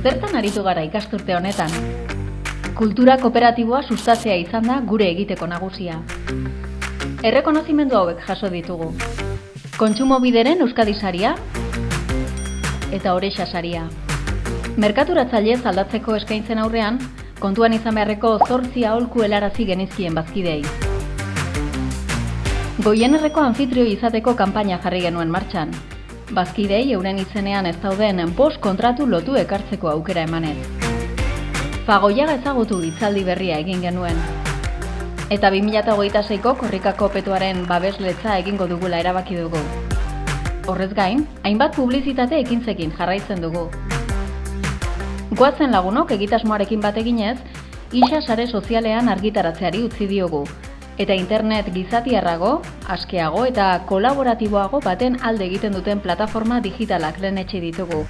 Zertan aritu gara ikasturte honetan? Kultura kooperatiboa sustatzea izan da gure egiteko nagusia. Errekonozimendu hauek jaso ditugu. Kontsumobideren Euskadi saria eta Orexa saria. Merkaturatzailez aldatzeko eskaintzen aurrean, kontuan izan beharreko 8 aholku helarazi genizkien bazkideei. Goienerreko anfitrio izateko kanpaina jarri genuen martxan. Bazkideei euren izenean ez dauden 5 kontratu lotu ekartzeko aukera emanez. Fagoiaga ezagutu hitzaldi berria egin genuen. Eta 2026ko korrikako petoaren babesletza egingo dugula erabaki dugu. Horrez gain, hainbat publizitate ekintzekin jarraitzen dugu. Goazen lagunok egitasmoarekin bat eginez, isa sare sozialean argitaratzeari utzi diogu. Eta internet gizatiarrago, askeago eta kolaboratiboago baten alde egiten duten plataforma digitalak lehenetxe ditugu.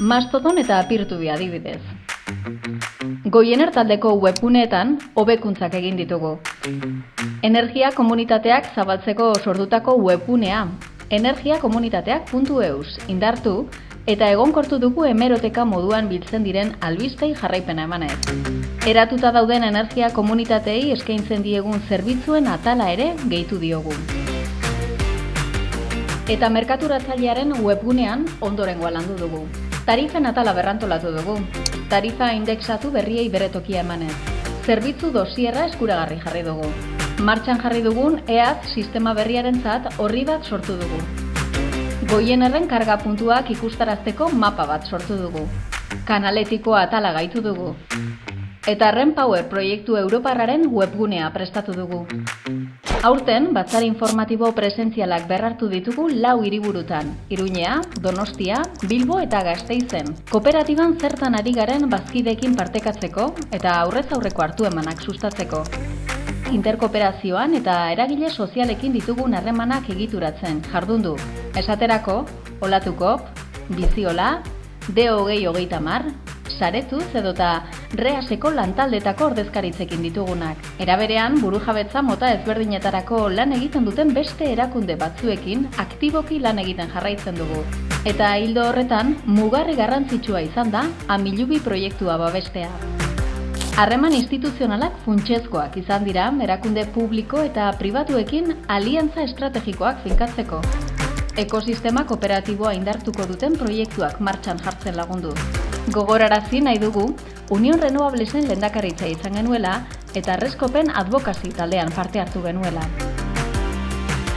Mastodon eta Peertube adibidez. Goiener taldeko webguneetan hobekuntzak egin ditugu. Energia komunitateak zabaltzeko sortutako webgunea, energiakomunitateak.eus indartu eta egonkortu dugu hemeroteka moduan biltzen diren albistei jarraipena emanez. Eratuta dauden energia komunitatei eskaintzen diegun zerbitzuen atala ere gehitu diogu. Eta merkaturatzailearen webgunean ondorengoa landu dugu. Tarifen atala berrantolatu dugu. Tarifa indexatu berriei bere tokia emanez. Zerbitzu dosierra eskuragarri jarri dugu. Martxan jarri dugun EAZ sistema berriarentzat orri bat sortu dugu. Goienerren karga puntuak ikustarazteko mapa bat sortu dugu. Kanaletiko atala gaitu dugu. Eta RenPower proiektu europarraren webgunea prestatu dugu. Aurten, batzar informatibo presentzialak berrartu ditugu 4 hiriburutan, Iruñea, Donostia, Bilbo eta Gasteizen. Kooperatiban zertan ari garen bazkideekin partekatzeko eta aurrez aurreko hartu emanak sustatzeko. Interkooperazioan eta eragile sozialekin ditugun harremanak egituratzen jardundu. Esaterako, Olatukop, Biziola, D2030, Saretuz edota Reaseko lantaldetako ordezkaritzekin ditugunak. Era berean, burujabetza mota ezberdinetarako lan egiten duten beste erakunde batzuekin aktiboki lan egiten jarraitzen dugu. Eta hildo horretan, mugarri garrantzitsua izan da Amilubi proiektua babestea. Harreman instituzionalak funtsezkoak izan dira erakunde publiko eta pribatuekin aliantza estrategikoak finkatzeko. Ekosistema kooperatiboa indartuko duten proiektuak martxan jartzen lagundu. Gogorarazi nahi dugu, Union Renovablesen lehendakaritza izan genuela eta Reskopen advokazi taldean parte hartu genuela.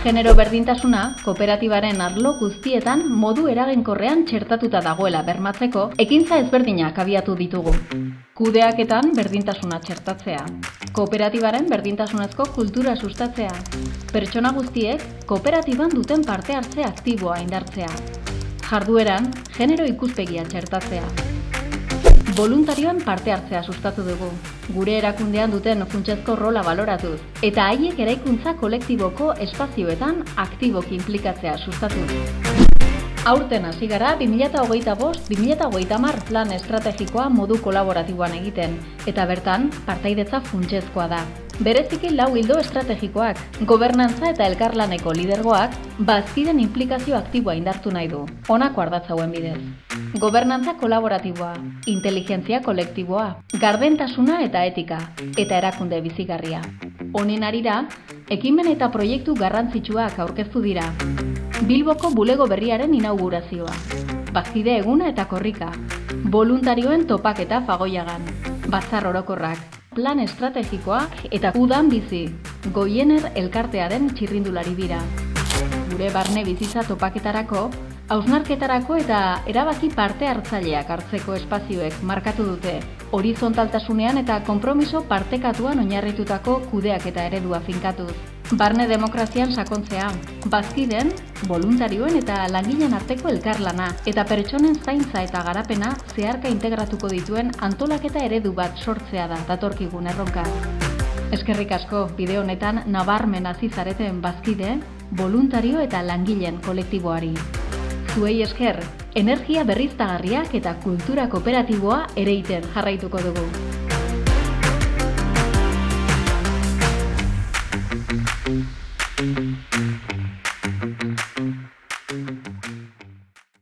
Genero berdintasuna kooperatibaren arlo guztietan modu eraginkorrean txertatuta dagoela bermatzeko ekintza ezberdinak abiatu ditugu. Kudeaketan berdintasuna txertatzea, kooperatibaren berdintasunezko kultura sustatzea, pertsona guztiek kooperatiban duten parte hartze aktiboa indartzea, jardueran genero ikuspegia txertatzea. Voluntarioen parte hartzea sustatu dugu, gure erakundean duten funtsezko rola baloratuz, eta haiek eraikuntza kolektiboko espazioetan aktiboki inplikatzea sustatu. Aurten hasi gara 2025-2030 plan estrategikoa modu kolaboratiboan egiten, eta bertan partaidetza funtsezkoa da. Bereziki 4 ildo estrategikoak, gobernantza eta elkarlaneko lidergoak, bazkiden inplikazio aktiboa indartu nahi du, honako ardatz hauen bidez. Gobernantza kolaboratiboa, inteligentzia kolektiboa, gardentasuna eta etika, eta erakunde bizigarria. Honen arira, ekimen eta proiektu garrantzitsuak aurkeztu dira. Bilboko bulego berriaren inaugurazioa, bazkide eguna eta korrika, voluntarioen topaketa Fagoiagan, batzar orokorrak, plan estrategikoa eta udan bizi, Goiener elkartearen txirrindulari dira. Gure barne bizitza topaketarako, hausnarketarako eta erabaki parte hartzaileak hartzeko espazioek markatu dute, horizontaltasunean eta konpromiso partekatuan oinarritutako kudeaketa eredua finkatuz. Barne demokrazian sakontzea, bazkiden, voluntarioen eta langileen arteko elkarlana eta pertsonen zaintza eta garapena zeharka integratuko dituen antolaketa eredu bat sortzea da datorkigun erronka. Eskerrik asko, bideo honetan nabarmen hasi zareten bazkide, voluntario eta langileen kolektiboari. Zuei esker, energia berriztagarriak eta kultura kooperatiboa ereiten jarraituko dugu. Thank you.